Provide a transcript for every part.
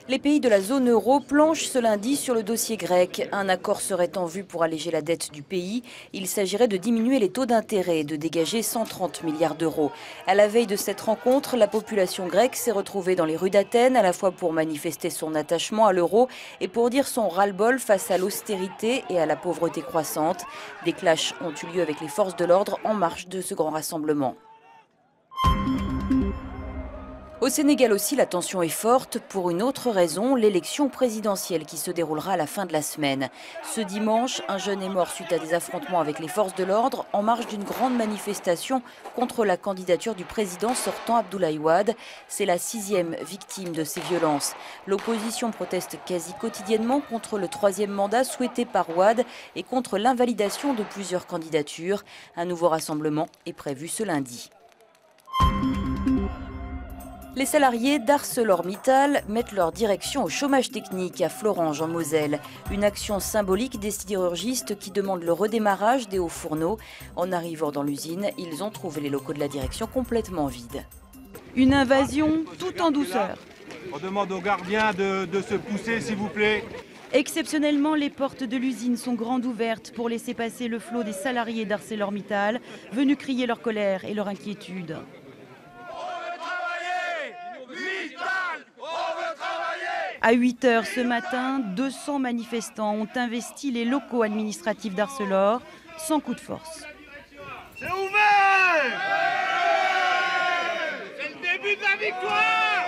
Les pays de la zone euro planchent ce lundi sur le dossier grec. Un accord serait en vue pour alléger la dette du pays. Il s'agirait de diminuer les taux d'intérêt et de dégager 130 milliards d'euros. À la veille de cette rencontre, la population grecque s'est retrouvée dans les rues d'Athènes, à la fois pour manifester son attachement à l'euro et pour dire son ras-le-bol face à l'austérité et à la pauvreté croissante. Des clashs ont eu lieu avec les forces de l'ordre en marge de ce grand rassemblement. Au Sénégal aussi, la tension est forte pour une autre raison, l'élection présidentielle qui se déroulera à la fin de la semaine. Ce dimanche, un jeune est mort suite à des affrontements avec les forces de l'ordre en marge d'une grande manifestation contre la candidature du président sortant Abdoulaye Wade. C'est la 6e victime de ces violences. L'opposition proteste quasi quotidiennement contre le 3e mandat souhaité par Wade et contre l'invalidation de plusieurs candidatures. Un nouveau rassemblement est prévu ce lundi. Les salariés d'ArcelorMittal mettent leur direction au chômage technique à Florange en Moselle. Une action symbolique des sidérurgistes qui demandent le redémarrage des hauts fourneaux. En arrivant dans l'usine, ils ont trouvé les locaux de la direction complètement vides. Une invasion tout en douceur. On demande aux gardiens de se pousser, s'il vous plaît. Exceptionnellement, les portes de l'usine sont grandes ouvertes pour laisser passer le flot des salariés d'ArcelorMittal, venus crier leur colère et leur inquiétude. À 8 h ce matin, 200 manifestants ont investi les locaux administratifs d'Arcelor sans coup de force. C'est ouvert! C'est le début de la victoire!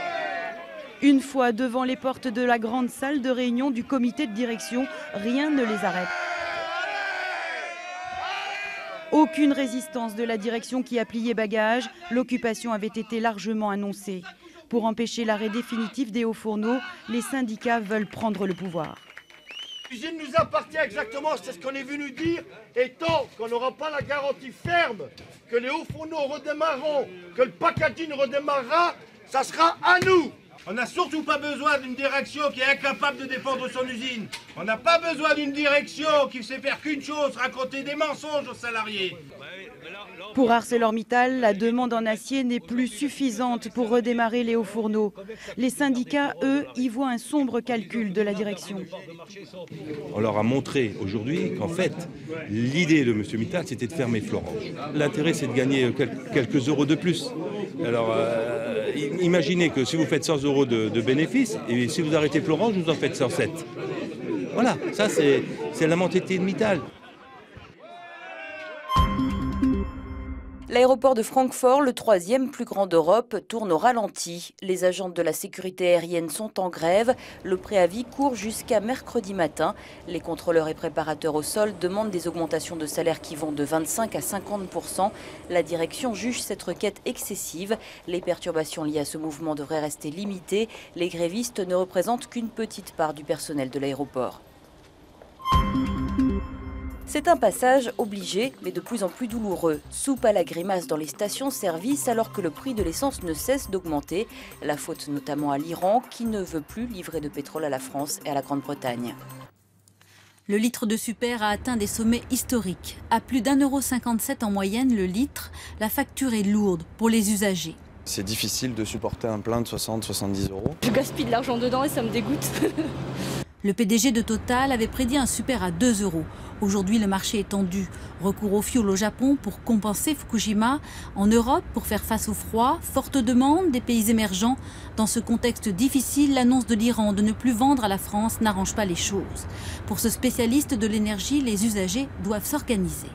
Une fois devant les portes de la grande salle de réunion du comité de direction, rien ne les arrête. Aucune résistance de la direction qui a plié bagage, l'occupation avait été largement annoncée. Pour empêcher l'arrêt définitif des hauts fourneaux, les syndicats veulent prendre le pouvoir. L'usine nous appartient exactement, c'est ce qu'on est venu dire. Et tant qu'on n'aura pas la garantie ferme que les hauts fourneaux redémarreront, que le packaging redémarrera, ça sera à nous. On n'a surtout pas besoin d'une direction qui est incapable de défendre son usine. On n'a pas besoin d'une direction qui ne sait faire qu'une chose, raconter des mensonges aux salariés. Pour ArcelorMittal, la demande en acier n'est plus suffisante pour redémarrer les hauts fourneaux. Les syndicats, eux, y voient un sombre calcul de la direction. On leur a montré aujourd'hui qu'en fait, l'idée de M. Mittal, c'était de fermer Florange. L'intérêt, c'est de gagner quelques euros de plus. Alors, imaginez que si vous faites 100 euros de bénéfices, et si vous arrêtez Florange, vous en faites 107. Voilà, ça c'est la mentalité de Mittal. L'aéroport de Francfort, le 3e plus grand d'Europe, tourne au ralenti. Les agents de la sécurité aérienne sont en grève. Le préavis court jusqu'à mercredi matin. Les contrôleurs et préparateurs au sol demandent des augmentations de salaire qui vont de 25 à 50%. La direction juge cette requête excessive. Les perturbations liées à ce mouvement devraient rester limitées. Les grévistes ne représentent qu'une petite part du personnel de l'aéroport. C'est un passage obligé, mais de plus en plus douloureux. Soupe à la grimace dans les stations-service alors que le prix de l'essence ne cesse d'augmenter. La faute notamment à l'Iran qui ne veut plus livrer de pétrole à la France et à la Grande-Bretagne. Le litre de super a atteint des sommets historiques. À plus d'1,57 € en moyenne le litre, la facture est lourde pour les usagers. C'est difficile de supporter un plein de 60-70 €. Je gaspille de l'argent dedans et ça me dégoûte. Le PDG de Total avait prédit un super à 2 €. Aujourd'hui, le marché est tendu. Recours au fioul au Japon pour compenser Fukushima. En Europe, pour faire face au froid, forte demande des pays émergents. Dans ce contexte difficile, l'annonce de l'Iran de ne plus vendre à la France n'arrange pas les choses. Pour ce spécialiste de l'énergie, les usagers doivent s'organiser.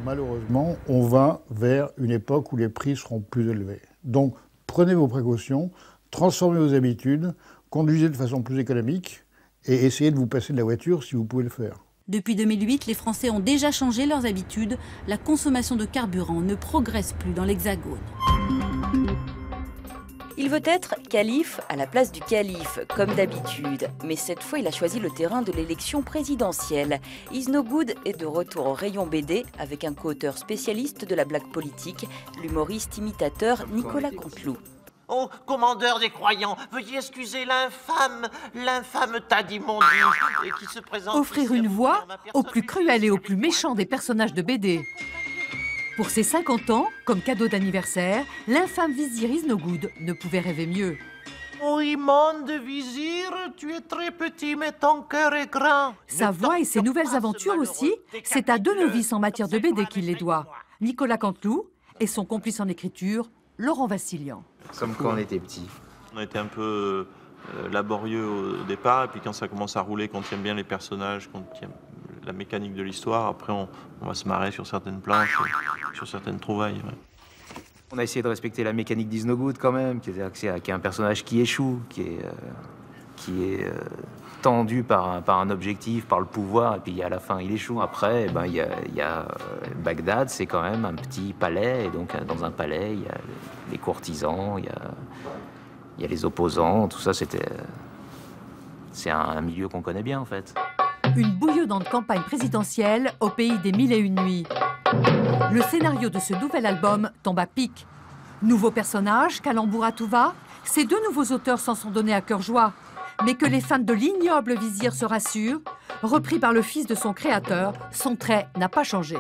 Malheureusement, on va vers une époque où les prix seront plus élevés. Donc, prenez vos précautions, transformez vos habitudes, conduisez de façon plus économique et essayez de vous passer de la voiture si vous pouvez le faire. Depuis 2008, les Français ont déjà changé leurs habitudes. La consommation de carburant ne progresse plus dans l'Hexagone. Il veut être calife à la place du calife, comme d'habitude. Mais cette fois, il a choisi le terrain de l'élection présidentielle. Is No Good est de retour au rayon BD avec un co-auteur spécialiste de la blague politique, l'humoriste imitateur Nicolas Canteloup. Oh, commandeur des croyants, veuillez excuser l'infâme Tadimondu qui se présente... Offrir une voix au plus cruel et au plus méchant des personnages de BD. Pour ses 50 ans, comme cadeau d'anniversaire, l'infâme vizir Is No Good ne pouvait rêver mieux. Oh, immonde vizir, tu es très petit, mais ton cœur est grand. Sa voix et ses nouvelles aventures aussi, c'est à deux novices en matière de BD qu'il les doit. Nicolas Canteloup et son complice en écriture, Laurent Vassilian. Comme quand on était petit. On a été un peu laborieux au départ, et puis quand ça commence à rouler, qu'on aime bien les personnages, qu'on aime la mécanique de l'histoire, après on va se marrer sur certaines planches, sur certaines trouvailles. Ouais. On a essayé de respecter la mécanique d'Is No Good quand même, qui est un personnage qui échoue, qui est tendu par un objectif, par le pouvoir, et puis à la fin il échoue. Après, il y a Bagdad, c'est quand même un petit palais, et donc dans un palais, il y a les courtisans, il y a les opposants, tout ça c'est un milieu qu'on connaît bien en fait. Une bouillonnante campagne présidentielle au pays des 1001 nuits. Le scénario de ce nouvel album tombe à pic. Nouveaux personnages, calembour à tout va, ces deux nouveaux auteurs s'en sont donnés à cœur joie. Mais que les fans de l'ignoble vizir se rassurent, repris par le fils de son créateur, son trait n'a pas changé.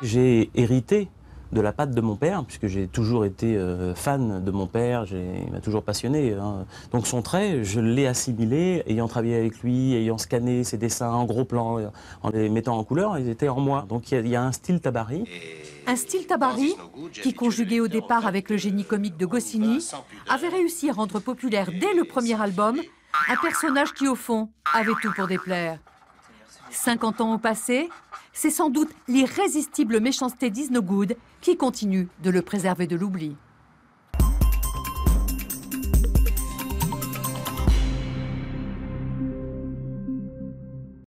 J'ai hérité de la patte de mon père, puisque j'ai toujours été fan de mon père, il m'a toujours passionné. Hein. Donc son trait, je l'ai assimilé, ayant travaillé avec lui, ayant scanné ses dessins en gros plan, en les mettant en couleur, ils étaient en moi. Donc il y a un style Tabary. Un style Tabary qui, conjugué au départ avec le génie comique de Goscinny, avait réussi à rendre populaire dès le premier album un personnage qui, au fond, avait tout pour déplaire. 50 ans au passé, c'est sans doute l'irrésistible méchanceté d'Is No Good qui continue de le préserver de l'oubli.